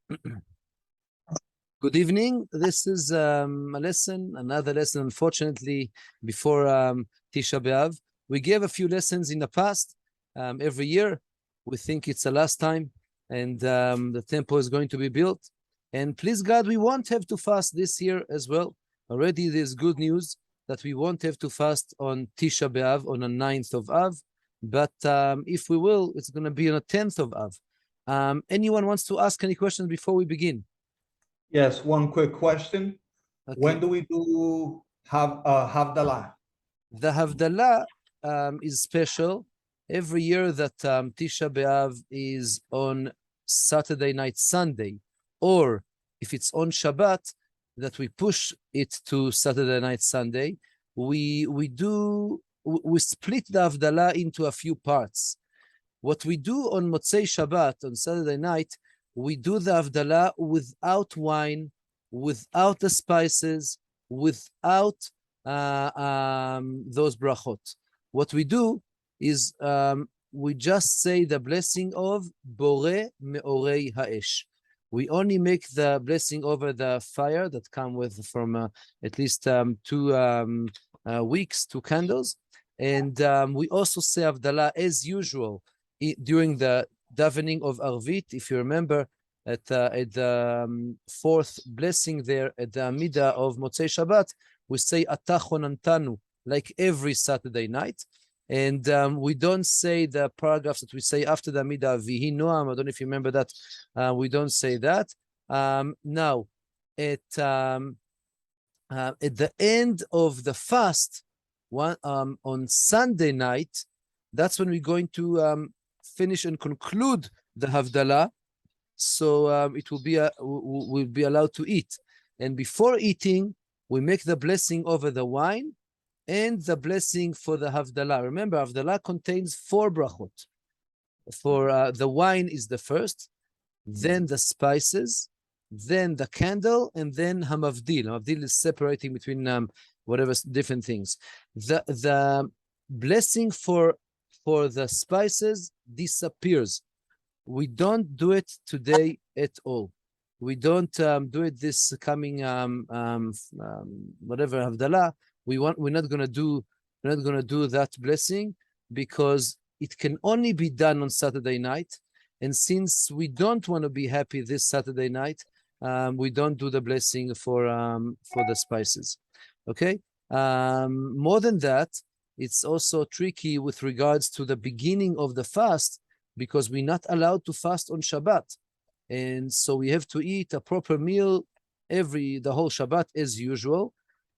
Good evening. This is another lesson, unfortunately, before Tisha B'Av. We gave a few lessons in the past, every year. We think it's the last time, and the temple is going to be built. And please God, we won't have to fast this year as well. Already there's good news that we won't have to fast on Tisha B'Av, on the 9th of Av. But if we will, it's going to be on the 10th of Av. Anyone wants to ask any questions before we begin? Yes, one quick question. Okay. When do we do Havdalah? The Havdalah is special. Every year that Tisha B'Av is on Saturday night, Sunday, or if it's on Shabbat, that we push it to Saturday night, Sunday, we split the Havdalah into a few parts. What we do on Motzei Shabbat, on Saturday night, we do the Havdalah without wine, without the spices, without those brachot. What we do is we just say the blessing of Borei Meorei Ha'esh. We only make the blessing over the fire that come with from at least 2 weeks, 2 candles. And we also say Havdalah as usual during the davening of Arvit. If you remember, at the 4th blessing there at the Amidah of Motzei Shabbat, we say Ata Chonantanu, like every Saturday night. And we don't say the paragraphs that we say after the Amidah, Vihi Noam. I don't know if you remember that. We don't say that. Now, at the end of the fast, on Sunday night, that's when we're going to finish and conclude the Havdalah. So it will be we'll be allowed to eat. And before eating, we make the blessing over the wine and the blessing for the Havdalah. Remember, Havdalah contains 4 brachot. For the wine is the first, then the spices, then the candle, and then Hamavdil. Hamavdil is separating between whatever different things. The blessing for the spices disappears. We don't do it today at all. We don't do it this coming whatever Havdalah. We're not gonna do that blessing because it can only be done on Saturday night. And since we don't want to be happy this Saturday night, we don't do the blessing for the spices. Okay. More than that, it's also tricky with regards to the beginning of the fast, because we're not allowed to fast on Shabbat. And so we have to eat a proper meal the whole Shabbat as usual.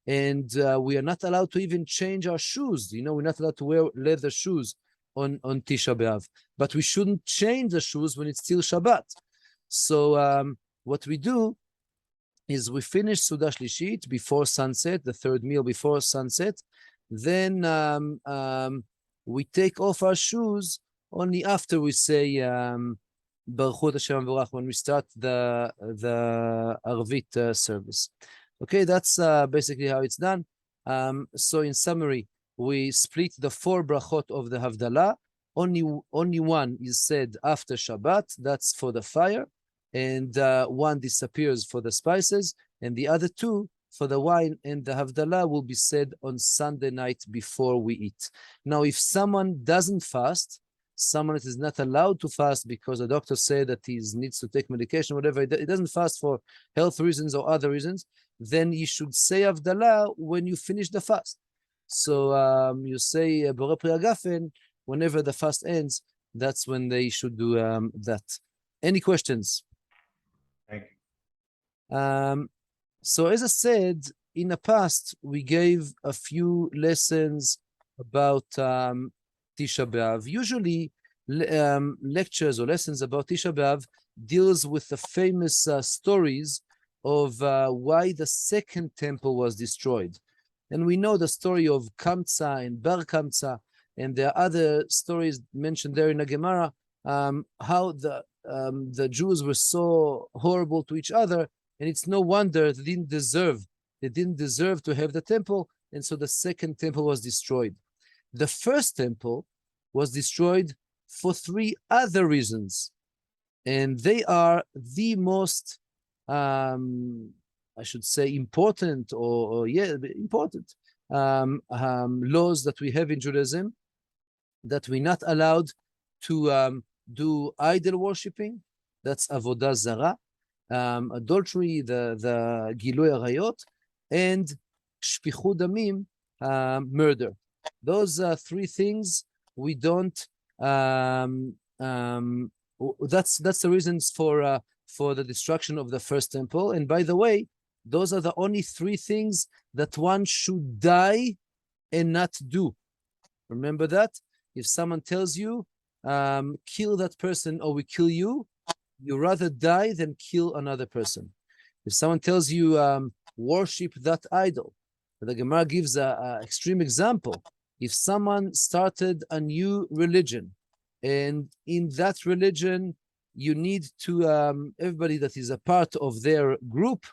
And we are not allowed to even change our shoes. You know, we're not allowed to wear leather shoes on Tisha B'Av. But we shouldn't change the shoes when it's still Shabbat. So what we do is we finish Suda Shlishit before sunset, the 3rd meal before sunset. Then we take off our shoes only after we say Baruch Hashem V'Rach, when we start the Arvit service. Okay, that's basically how it's done. So in summary, we split the 4 brachot of the Havdalah. Only one is said after Shabbat. That's for the fire, and one disappears for the spices, and the other 2 for the wine and the Havdalah will be said on Sunday night before we eat. Now, if someone doesn't fast, someone that is not allowed to fast because the doctor said that he needs to take medication, whatever, it doesn't fast for health reasons or other reasons, then you should say Havdalah when you finish the fast. So you say Borei Pri Hagafen whenever the fast ends. That's when they should do that. Any questions? Thank you. So as I said, in the past, we gave a few lessons about Tisha B'Av. Usually, lectures or lessons about Tisha B'Av deals with the famous stories of why the 2nd temple was destroyed. And we know the story of Kamsa and Bar Kamsa, and there are other stories mentioned there in the Gemara, how the Jews were so horrible to each other, and it's no wonder they didn't deserve to have the temple, and so the 2nd temple was destroyed. The 1st temple was destroyed for 3 other reasons. and they are the most, I should say, important or important laws that we have in Judaism, that we're not allowed to do idol worshiping. That's avodah zara, adultery, the gilui arayot, and shpichut damim, murder. Those are three things we don't. That's the reasons for the destruction of the first temple. And by the way, those are the only three things that one should die and not do. Remember that? If someone tells you, kill that person or we kill you, you rather die than kill another person. If someone tells you, worship that idol, the Gemara gives an extreme example. If someone started a new religion, and in that religion, you need to, everybody that is a part of their group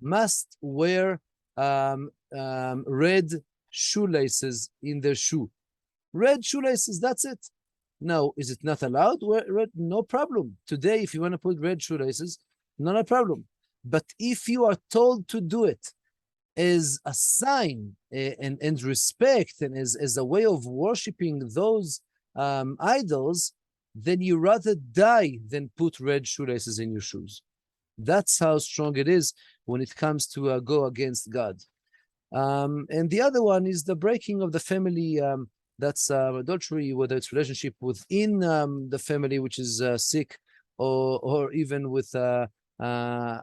must wear red shoelaces in their shoe. Red shoelaces, that's it. Now, is it not allowed? Red, no problem. Today, if you want to put red shoelaces, not a problem. But if you are told to do it as a sign and respect and as a way of worshiping those idols, then you rather die than put red shoelaces in your shoes. That's how strong it is when it comes to go against God. And the other one is the breaking of the family. That's adultery, whether it's relationship within the family, which is sick, or even with a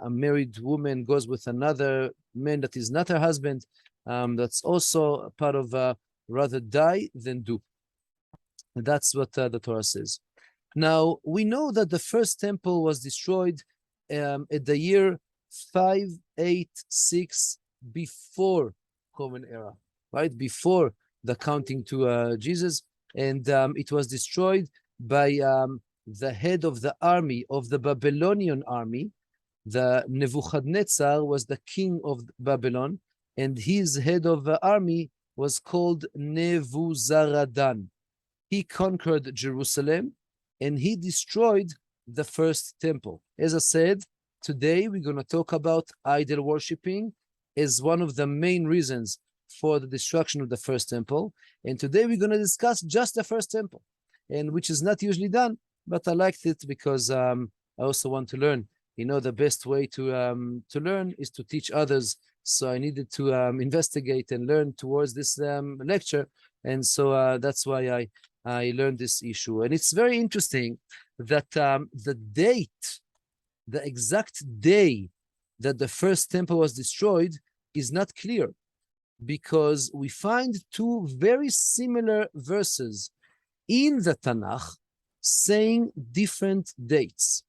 married woman goes with another man that is not her husband. That's also part of rather die than do. That's what the Torah says. Now, we know that the first temple was destroyed at the year 586 before Common Era, right? Before the counting to Jesus. And it was destroyed by the head of the army, of the Babylonian army. The Nebuchadnezzar was the king of Babylon, and his head of the army was called Nebuzaradan. He conquered Jerusalem, and he destroyed the first temple. As I said, today we're going to talk about idol worshiping as one of the main reasons for the destruction of the first temple. And today we're going to discuss just the first temple, and which is not usually done, but I liked it because I also want to learn. You know, the best way to learn is to teach others. So I needed to investigate and learn towards this lecture. And so that's why I learned this issue. And it's very interesting that the date, the exact day that the first temple was destroyed is not clear, because we find two very similar verses in the Tanakh saying different dates.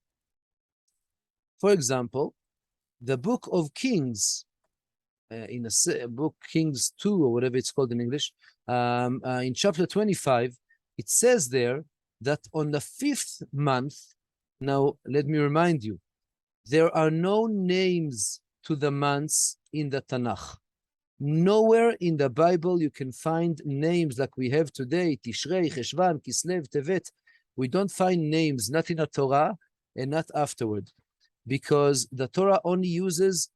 For example, the book of Kings, in a book Kings 2 or whatever it's called in English, in chapter 25, it says there that on the 5th month, now let me remind you, there are no names to the months in the Tanakh. Nowhere in the Bible you can find names like we have today, Tishrei, Cheshvan, Kislev, Tevet. We don't find names, not in the Torah and not afterward, because the Torah only uses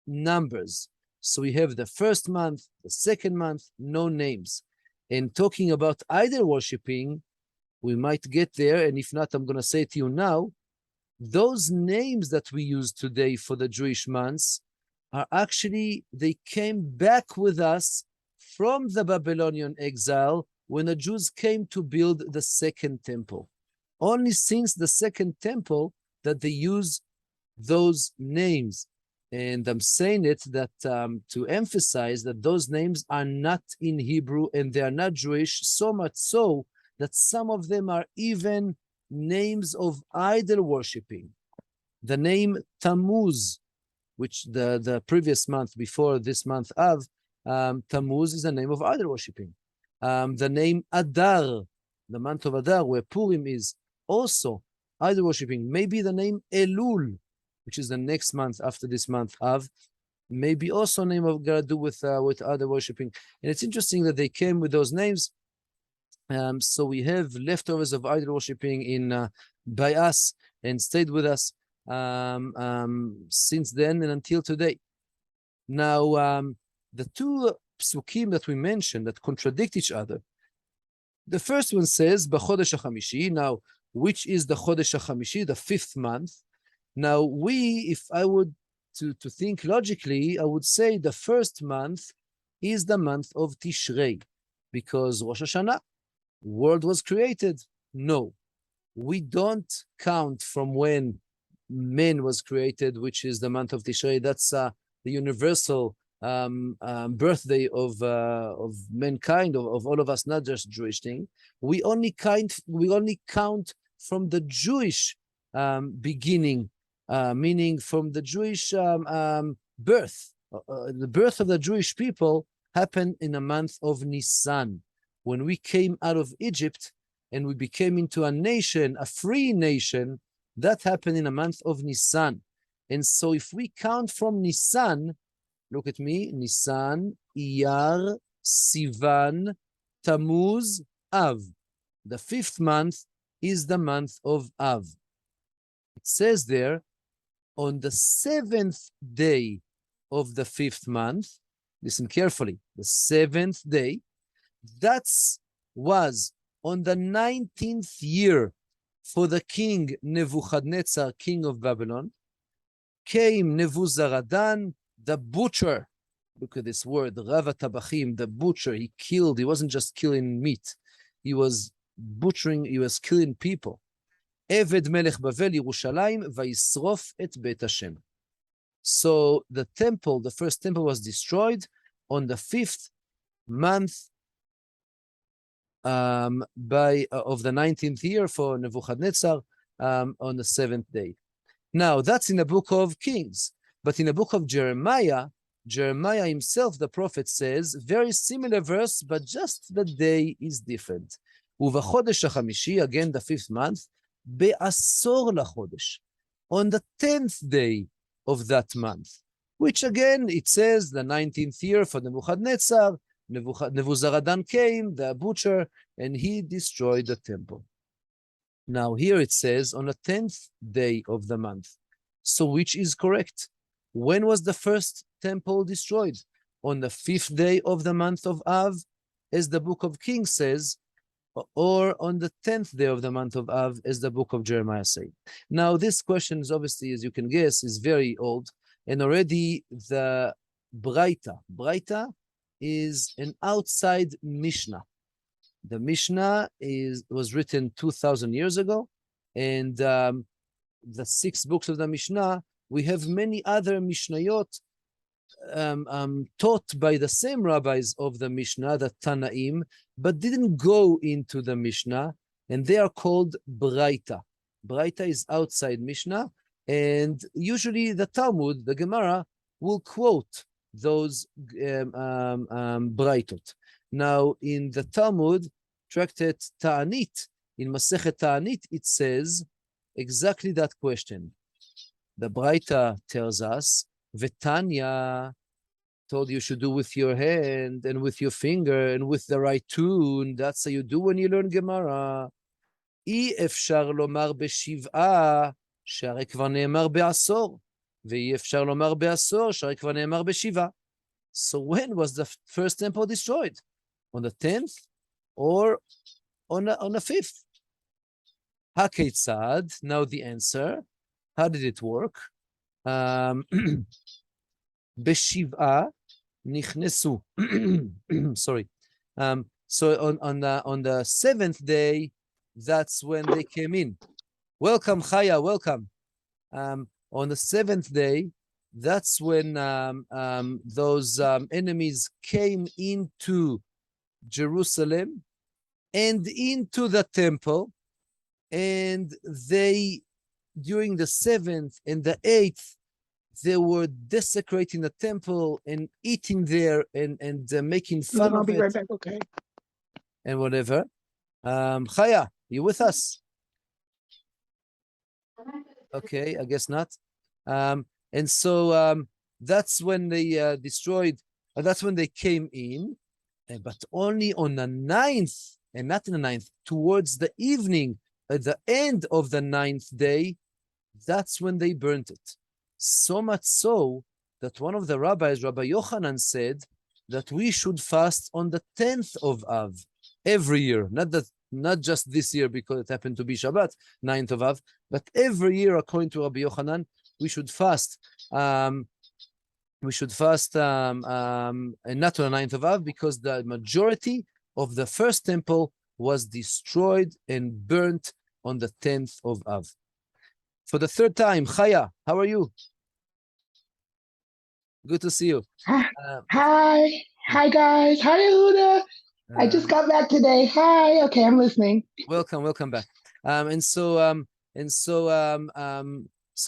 numbers. So we have the first month, the second month, no names. And talking about idol worshiping, we might get there, and if not, I'm going to say to you now, those names that we use today for the Jewish months are actually, they came back with us from the Babylonian exile when the Jews came to build the second temple. Only since the second temple that they use those names. And I'm saying it that to emphasize that those names are not in Hebrew and they are not Jewish, so much so that some of them are even names of idol worshiping. The name Tammuz, which the previous month before this month of, Tammuz is the name of idol worshiping. The name Adar, the month of Adar, where Purim is, also idol worshiping. Maybe the name Elul, which is the next month after this month of, maybe also a name of God do with other worshiping. And it's interesting that they came with those names. So we have leftovers of idol worshiping in by us and stayed with us since then and until today. Now, the two psukim that we mentioned that contradict each other. The first one says, B'chodesh HaChamishi. Now, which is the Chodesh HaChamishi, the fifth month? Now, if I would to think logically, I would say the first month is the month of Tishrei, because Rosh Hashanah, world was created. No, we don't count from when man was created, which is the month of Tishrei. That's the universal birthday of mankind, of all of us, not just Jewish thing. We only count from the Jewish beginning, meaning from the Jewish birth. The birth of the Jewish people happened in the month of Nisan, when we came out of Egypt and we became into a nation, a free nation. That happened in the month of Nisan. And so if we count from Nisan, look at me, Nisan, Iyar, Sivan, Tammuz, Av. The fifth month is the month of Av. It says there, on the seventh day of the fifth month, listen carefully, the seventh day, that was on the 19th year for the king Nebuchadnezzar, king of Babylon, came Nebuzaradan, the butcher. Look at this word, Rav Tabachim, the butcher. He killed, he wasn't just killing meat. He was butchering, he was killing people. Eved Melech Bavel Yerushalayim vayisrof et Bet Hashem. So the temple, the first temple was destroyed on the fifth month of the 19th year for Nebuchadnezzar on the seventh day. Now, that's in the book of Kings. But in the book of Jeremiah, Jeremiah himself, the prophet, says, very similar verse, but just the day is different. Uvachodesh HaChamishi, again the fifth month, be'asor lachodesh, on the 10th day of that month, which again, it says the 19th year for Nebuchadnezzar. Nebuzaradan came, the butcher, and he destroyed the temple. Now here it says on the 10th day of the month. So which is correct? When was the first temple destroyed? On the fifth day of the month of Av, as the book of Kings says, or on the 10th day of the month of Av, as the book of Jeremiah says. Now this question is obviously, as you can guess, is very old, and already the Braita is an outside Mishnah. The Mishnah was written 2,000 years ago, and the 6 books of the Mishnah, we have many other Mishnayot taught by the same rabbis of the Mishnah, the Tanaim, but didn't go into the Mishnah, and they are called Braita. Braita is outside Mishnah, and usually the Talmud, the Gemara, will quote those Braitot. Now, in the Talmud, tractate Ta'anit, in Masechet Ta'anit, it says exactly that question. The Braita tells us, Vetanya told you should do with your hand and with your finger and with the right tune. That's how you do when you learn Gemara. אי אפשר לומר בשבעה, שהרי כבר נאמר בעשור. ואי אפשר לומר בעשור, שהרי כבר נאמר בשבעה. So when was the first temple destroyed? On the 10th or on the 5th? HaKeitzad, now the answer. How did it work? בשבעה נכנסו. Sorry. So on the 7th day, that's when they came in. Welcome, Chaya, welcome. On the 7th day, that's when those enemies came into Jerusalem and into the temple, and they, during the 7th and the 8th, they were desecrating the temple and eating there and making fun of it. I'll be right back, okay? And whatever. Chaya, you with us? Okay, I guess not. And so that's when they destroyed, that's when they came in, but only on the 9th, and not in the 9th, towards the evening, at the end of the 9th day, that's when they burnt it. So much so that one of the rabbis, Rabbi Yochanan, said that we should fast on the 10th of Av every year, not just this year because it happened to be Shabbat, 9th of Av, but every year, according to Rabbi Yochanan, we should fast. And not on the 9th of Av, because the majority of the first temple was destroyed and burnt on the 10th of Av. For the third time, Chaya, how are you? Good to see you. Hi guys. Hi Yehuda. I just got back today. Hi. Okay, I'm listening. Welcome back. So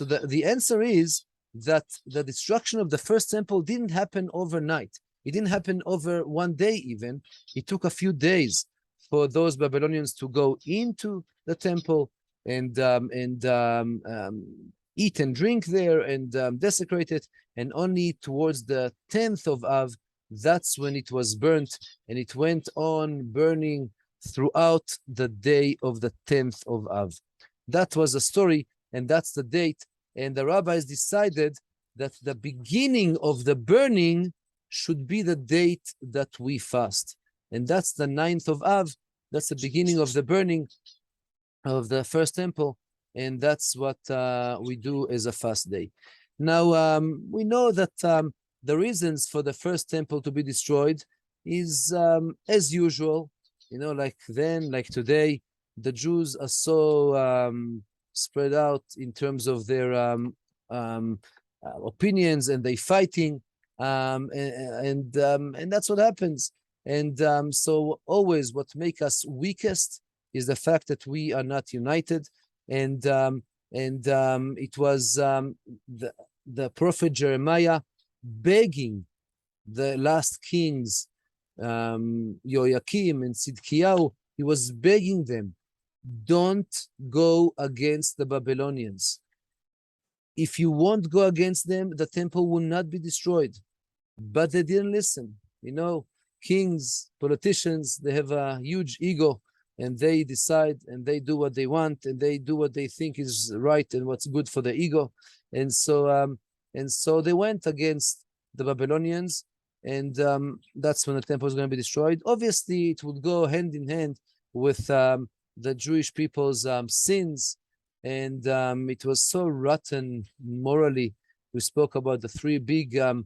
the answer is that the destruction of the first temple didn't happen overnight. It didn't happen over one day even. It took a few days for those Babylonians to go into the temple and eat and drink there and desecrate it. And only towards the 10th of Av, that's when it was burnt, and it went on burning throughout the day of the 10th of Av. That was the story, and that's the date. And the rabbis decided that the beginning of the burning should be the date that we fast. And that's the 9th of Av. That's the beginning of the burning of the first temple. And that's what we do as a fast day. Now, we know that the reasons for the first temple to be destroyed is as usual, like then, like today, the Jews are so spread out in terms of their opinions, and they fighting, and that's what happens. And so always what makes us weakest is the fact that we are not united. And it was the prophet Jeremiah begging the last kings, Yoakim and Tzidkiyahu. He was begging them, don't go against the Babylonians. If you won't go against them, the temple will not be destroyed. But they didn't listen. Kings, politicians, they have a huge ego, and they decide and they do what they want, and they do what they think is right and what's good for the ego. And so they went against the Babylonians, and that's when the temple is going to be destroyed. Obviously, it would go hand in hand with the Jewish people's sins, and it was so rotten morally. We spoke about the three big sins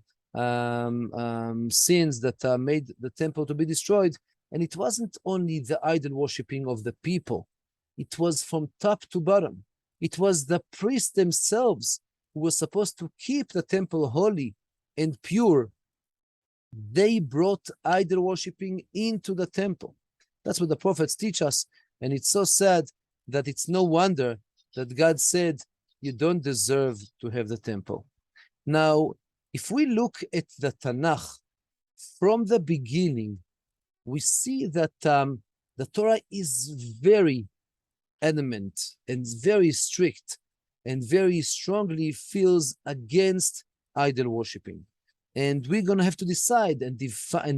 that made the temple to be destroyed. And it wasn't only the idol worshipping of the people. It was from top to bottom. It was the priests themselves who were supposed to keep the temple holy and pure. They brought idol worshipping into the temple. That's what the prophets teach us. And it's so sad that it's no wonder that God said, you don't deserve to have the temple. Now, if we look at the Tanakh from the beginning, we see that the Torah is very adamant and very strict and very strongly feels against idol worshipping. And we're going to have to decide and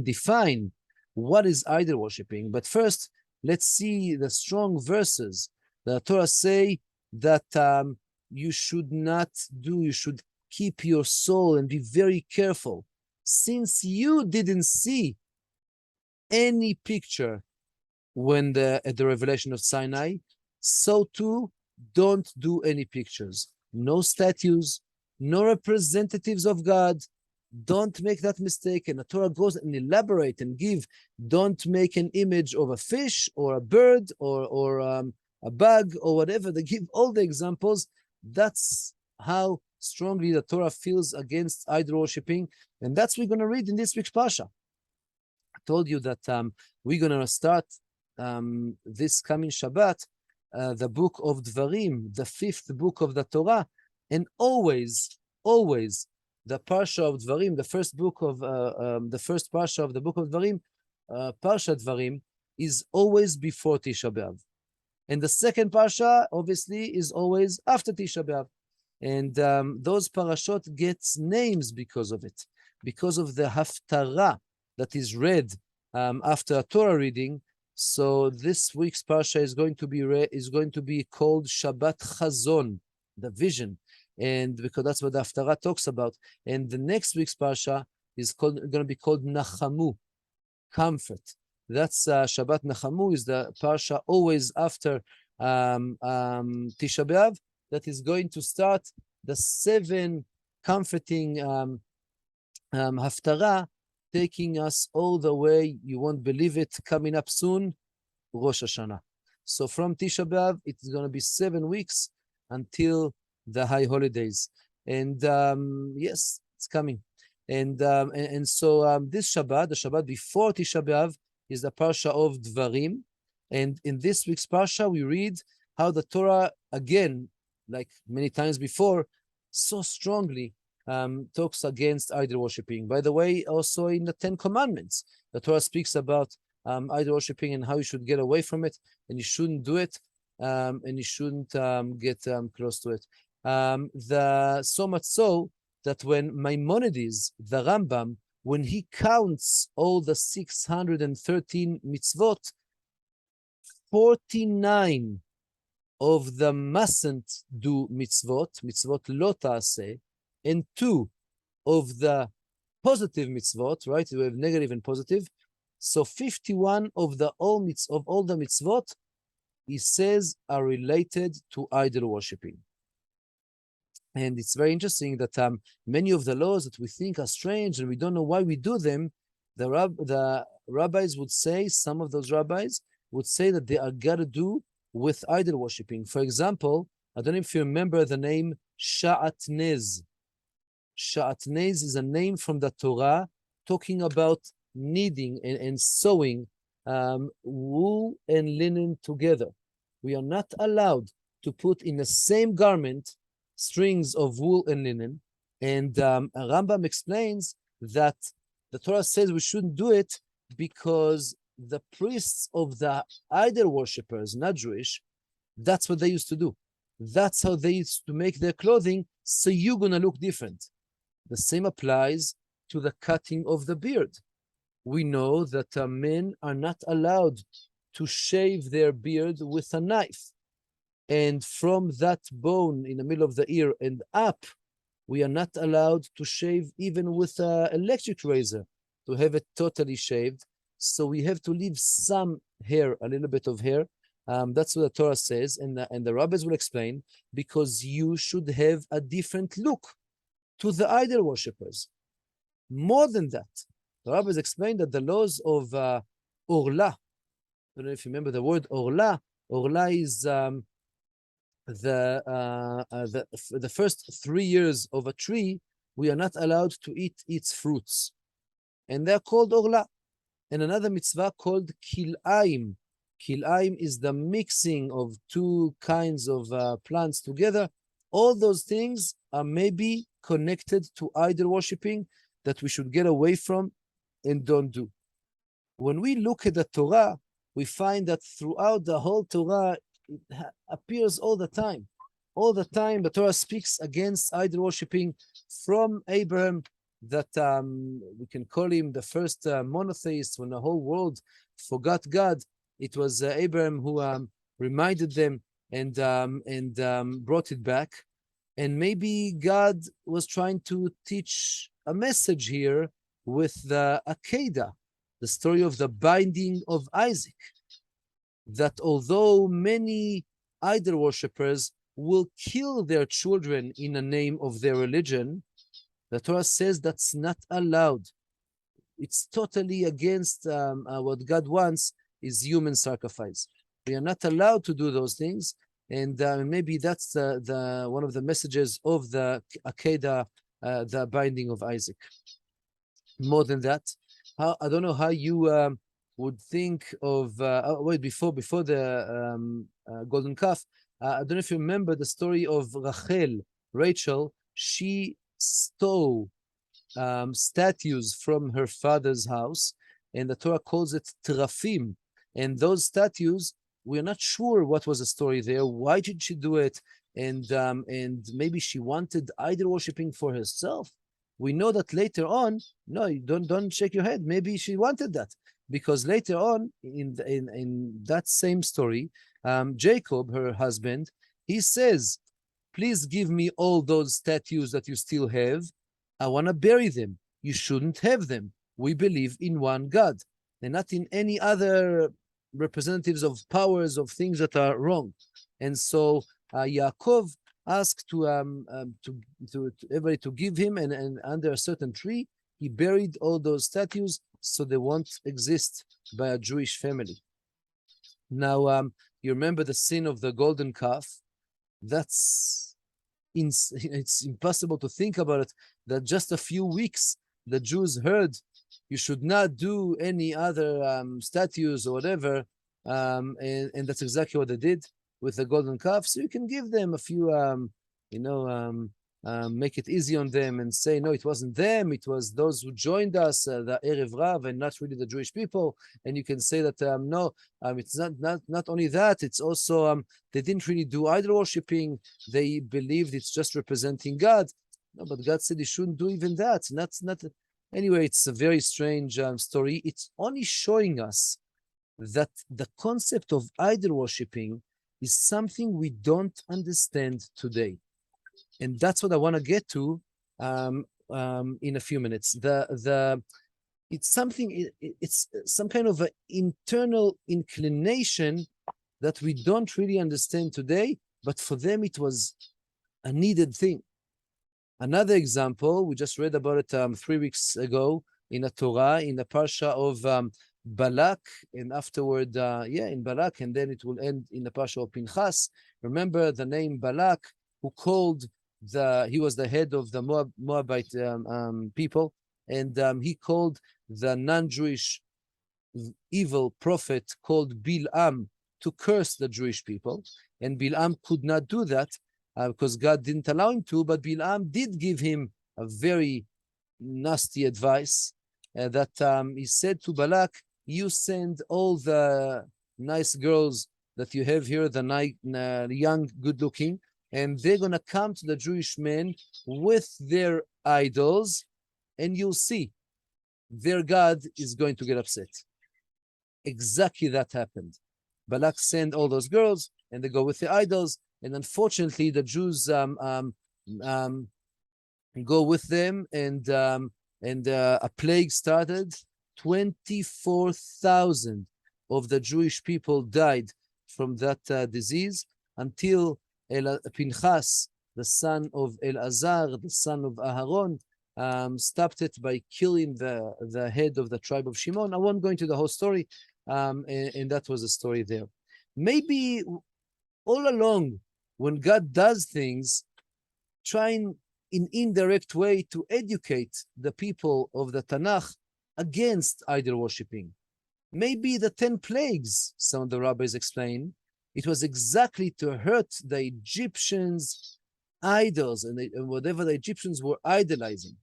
define what is idol worshipping. But first, let's see the strong verses. The Torah say that you should keep your soul and be very careful. Since you didn't see any picture at the revelation of Sinai, so too don't do any pictures. No statues, no representatives of God. Don't make that mistake. And the Torah goes and elaborate and don't make an image of a fish or a bird or a bug or whatever. They give all the examples. That's how strongly the Torah feels against idol worshipping. And that's what we're going to read in this week's Parsha. I told you that we're going to start this coming Shabbat, the book of Dvarim, the 5th book of the Torah. And always, the Parsha of Dvarim, the first Parsha of the book of Dvarim, Parsha Dvarim, is always before Tisha B'Av. And the second Parsha, obviously, is always after Tisha B'Av. And those parashot gets names because of it, because of the haftarah that is read after a Torah reading. So this week's parsha is going to be called Shabbat Chazon, the vision, and because that's what the Haftarah talks about. And the next week's parsha is going to be called Nachamu, comfort. That's Shabbat Nachamu is the parsha always after Tisha B'Av that is going to start the 7 comforting Haftarah, taking us all the way. You won't believe it. Coming up soon, Rosh Hashanah. So from Tisha B'Av, it's going to be 7 weeks until the high holidays. And yes, it's coming. And so this Shabbat, the Shabbat before Tisha B'Av, is the parsha of Dvarim. And in this week's parsha, we read how the Torah, again, like many times before, so strongly talks against idol worshipping. By the way, also in the 10 Commandments, the Torah speaks about idol worshipping and how you should get away from it, and you shouldn't do it, and you shouldn't get close to it. So much so that when Maimonides, the Rambam, when he counts all the 613 mitzvot, 49 of the mustn't do mitzvot lo ta'aseh, and 2 of the positive mitzvot, right? We have negative and positive. So 51 of all the mitzvot, he says, are related to idol worshipping. And it's very interesting that many of the laws that we think are strange and we don't know why we do them, the rabbis would say, some of those rabbis would say that they are got to do with idol worshipping. For example, I don't know if you remember the name Sha'atnez. Sha'atnez is a name from the Torah talking about kneading and sewing wool and linen together. We are not allowed to put in the same garment strings of wool and linen. And Rambam explains that the Torah says we shouldn't do it because the priests of the idol worshippers, not Jewish, that's what they used to do. That's how they used to make their clothing, so you're going to look different. The same applies to the cutting of the beard. We know that men are not allowed to shave their beard with a knife. And from that bone in the middle of the ear and up, we are not allowed to shave even with an electric razor, to have it totally shaved. So we have to leave some hair, a little bit of hair. That's what the Torah says, and the rabbis will explain, because you should have a different look to the idol worshippers. More than that, the rabbis explain that the laws of Ullah, I don't know if you remember the word Ullah. Ullah is the first 3 years of a tree, we are not allowed to eat its fruits. And they're called Ullah. And another mitzvah called Kil'aim. Kil'aim is the mixing of 2 kinds of plants together. All those things are maybe connected to idol worshipping that we should get away from and don't do. When we look at the Torah, we find that throughout the whole Torah, it appears all the time. All the time, the Torah speaks against idol worshipping, from Abraham, that we can call him the first monotheist when the whole world forgot God. It was Abraham who reminded them and brought it back. And maybe God was trying to teach a message here with the Akedah, the story of the binding of Isaac, that although many idol worshippers will kill their children in the name of their religion, the Torah says that's not allowed. It's totally against what God wants is human sacrifice. We are not allowed to do those things, and maybe that's the one of the messages of the Akedah, the binding of Isaac. More than that, I don't know how you would think of before the golden calf. I don't know if you remember the story of Rachel. She stole statues from her father's house, and the Torah calls it terafim. And those statues, we're not sure what was the story there. Why did she do it? And maybe she wanted idol worshipping for herself. We know that later on. No, you don't shake your head. Maybe she wanted that, because later on in that same story, Jacob, her husband, he says please give me all those statues that you still have. I want to bury them. You shouldn't have them. We believe in one God and not in any other representatives of powers of things that are wrong. And so Yaakov asked to everybody to give him, and under a certain tree, he buried all those statues so they won't exist by a Jewish family. Now, you remember the sin of the golden calf? It's impossible to think about it, that just a few weeks the Jews heard you should not do any other statues or whatever, and that's exactly what they did with the golden calf. So you can give them a few, make it easy on them and say, no, it wasn't them, it was those who joined us, the Erev Rav, and not really the Jewish people. And you can say that, no, it's not only that, it's also, they didn't really do idol worshipping, they believed it's just representing God. No, but God said you shouldn't do even that. Anyway, it's a very strange story. It's only showing us that the concept of idol worshipping is something we don't understand today. And that's what I want to get to in a few minutes. It's something, it's some kind of an internal inclination that we don't really understand today, but for them it was a needed thing. Another example, we just read about it 3 weeks ago in a Torah, in the parsha of Balak, and afterward, in Balak, and then it will end in the parsha of Pinchas. Remember the name Balak, who called he was the head of the Moabite people, and he called the non-Jewish evil prophet called Bil'am to curse the Jewish people, and Bil'am could not do that because God didn't allow him to, but Bil'am did give him a very nasty advice that he said to Balak, you send all the nice girls that you have here, the young, good-looking, and they're going to come to the Jewish men with their idols, and you'll see their God is going to get upset. Exactly that happened. Balak sent all those girls, and they go with the idols, and unfortunately, the Jews go with them, and a plague started. 24,000 of the Jewish people died from that disease until Pinchas, the son of Elazar, the son of Aharon, stopped it by killing the head of the tribe of Shimon. I won't go into the whole story, and that was the story there. Maybe all along, when God does things, trying in indirect way to educate the people of the Tanakh against idol worshipping. Maybe the 10 plagues, some of the rabbis explain, it was exactly to hurt the Egyptians' idols and whatever the Egyptians were idolizing.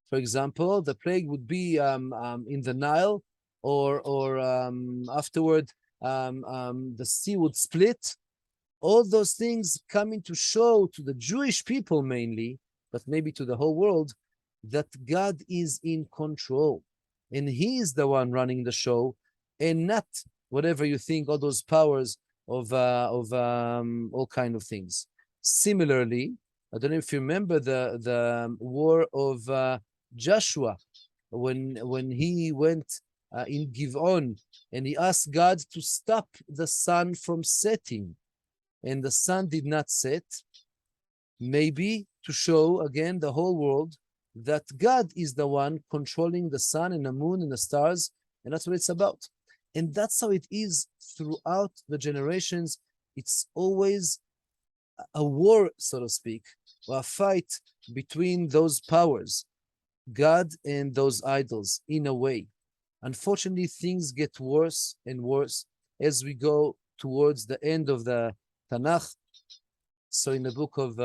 For example, the plague would be in the Nile, or afterward the sea would split. All those things coming to show to the Jewish people mainly, but maybe to the whole world, that God is in control. And he is the one running the show, and not whatever you think, all those powers of all kind of things. Similarly, I don't know if you remember the war of Joshua, when he went in Givon, and he asked God to stop the sun from setting, and the sun did not set, maybe to show again the whole world that God is the one controlling the sun and the moon and the stars, and that's what it's about. And that's how it is throughout the generations. It's always a war, so to speak, or a fight between those powers, God and those idols, in a way. Unfortunately, things get worse and worse as we go towards the end of the Tanakh. So in the book of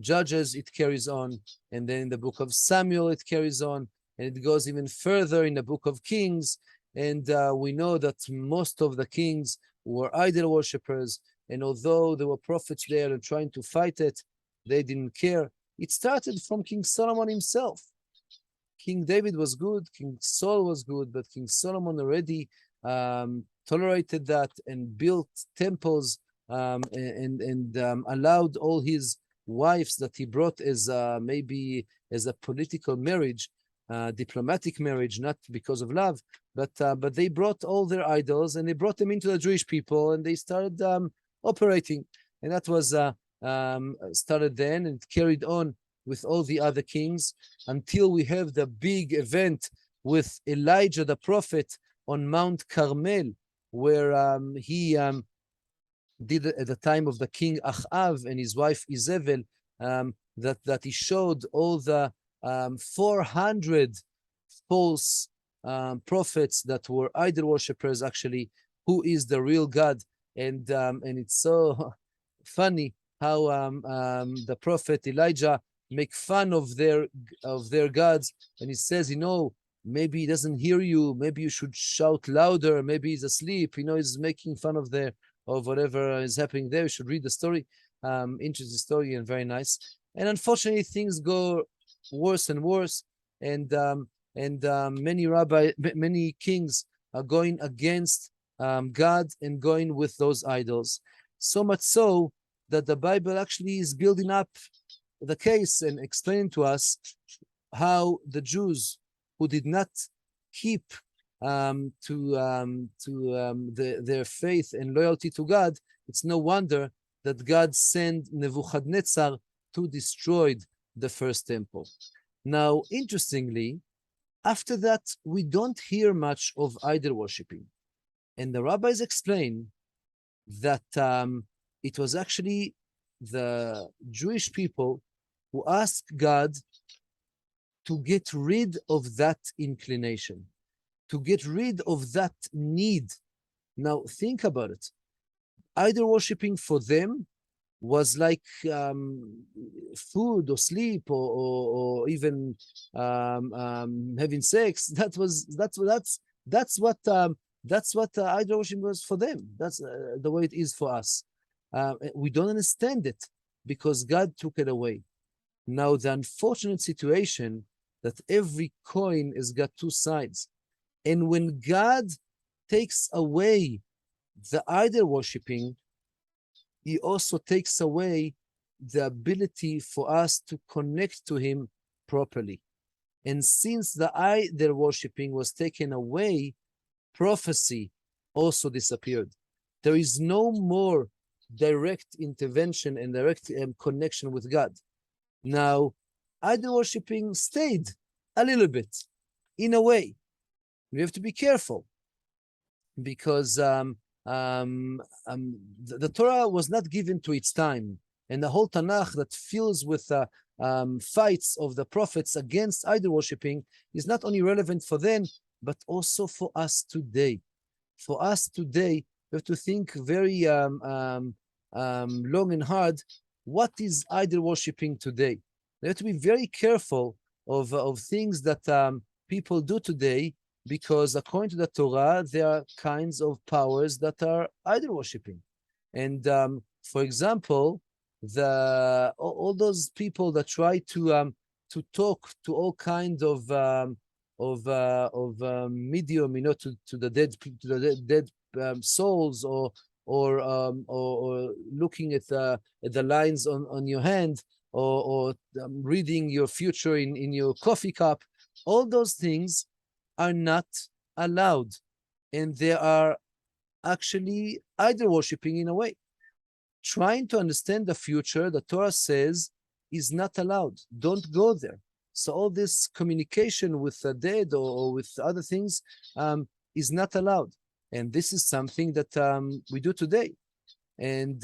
Judges, it carries on, and then in the book of Samuel, it carries on, and it goes even further in the book of Kings. And we know that most of the kings were idol worshippers, and although there were prophets there and trying to fight it, they didn't care. It started from King Solomon himself. King David was good, King Saul was good, but King Solomon already tolerated that and built temples and allowed all his wives that he brought as maybe as a political marriage, diplomatic marriage, not because of love, but they brought all their idols and they brought them into the Jewish people, and they started operating, and that was started then and carried on with all the other kings until we have the big event with Elijah the prophet on Mount Carmel, where he did at the time of the king Achav and his wife Izebel, that he showed all the 400 false prophets that were idol worshippers, actually, who is the real God. And it's so funny how the prophet Elijah make fun of their gods, and he says, maybe he doesn't hear you, maybe you should shout louder, maybe he's asleep, he's making fun of whatever is happening there. You should read the story. Interesting story and very nice. And unfortunately, things go worse and worse, and many kings are going against God and going with those idols. So much so that the Bible actually is building up the case and explaining to us how the Jews who did not keep their faith and loyalty to God, it's no wonder that God sent Nebuchadnezzar to destroy the first temple. Now, interestingly, after that, we don't hear much of idol worshipping. And the rabbis explain that it was actually the Jewish people who asked God to get rid of that inclination, to get rid of that need. Now, think about it. Idol worshipping for them was like food or sleep or even having sex. That's what idol worshiping was for them. That's the way it is for us. We don't understand it because God took it away. Now, the unfortunate situation that every coin has got two sides. And when God takes away the idol worshipping, he also takes away the ability for us to connect to him properly. And since the idol worshipping was taken away, prophecy also disappeared. There is no more direct intervention and direct connection with God. Now, idol worshipping stayed a little bit, in a way. We have to be careful because the Torah was not given to its time, and the whole Tanakh that fills with fights of the prophets against idol worshipping is not only relevant for them, but also for us today. For us today, we have to think very long and hard. What is idol worshipping today? We have to be very careful of things that people do today, because according to the Torah, there are kinds of powers that are idol worshipping. And for example, all those people that try to talk to all kinds of medium, to the dead souls, or looking at the lines on your hand, or reading your future in your coffee cup. All those things are not allowed, and they are actually idol worshipping in a way. Trying to understand the future, the Torah says, is not allowed. Don't go there. So all this communication with the dead or with other things is not allowed. And this is something that we do today. And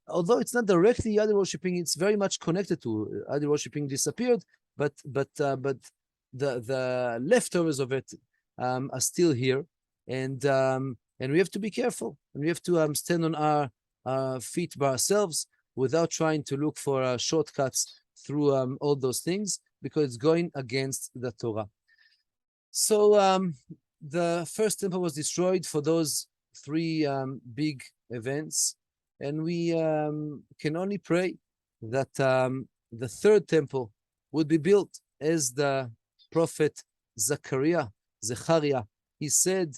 although it's not directly idol worshipping, it's very much connected to idol worshipping. Disappeared, but the leftovers of it are still here, and we have to be careful, and we have to stand on our feet by ourselves without trying to look for shortcuts through all those things, because it's going against the Torah. So the first temple was destroyed for those three big events, and we can only pray that the third temple would be built as the prophet Zechariah, he said,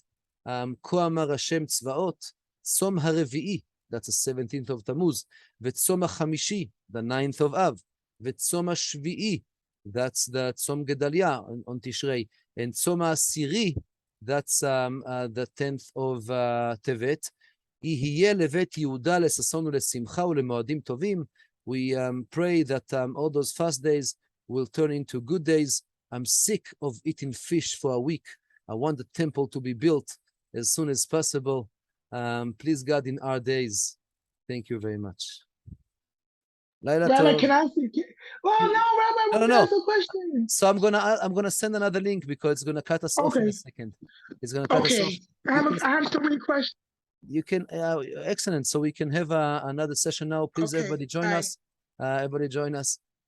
Ko amar Hashem tzvaot, tzom harevi'i that's the 17th of Tammuz. V'tzom HaChamishi, the 9th of Av. V'tzom HaShvi'i, that's the Tzom Gedalia on Tishrei. And Tzom HaAsiri, that's the 10th of Tevet. יהיה לבית יהודה לששון ולשמחה ולמועדים טובים. We pray that all those fast days will turn into good days. I'm sick of eating fish for a week. I want the temple to be built as soon as possible. Please God in our days. Thank you very much. Laila Rabbi, Tov. can I ask you? Oh no, Rabbi, I want to ask a question. So I'm gonna send another link because it's gonna cut us off in a second. It's gonna cut us off. Okay. I have so many questions. You can excellent. So we can have another session now. Please, Okay, everybody join bye. us. Everybody join us.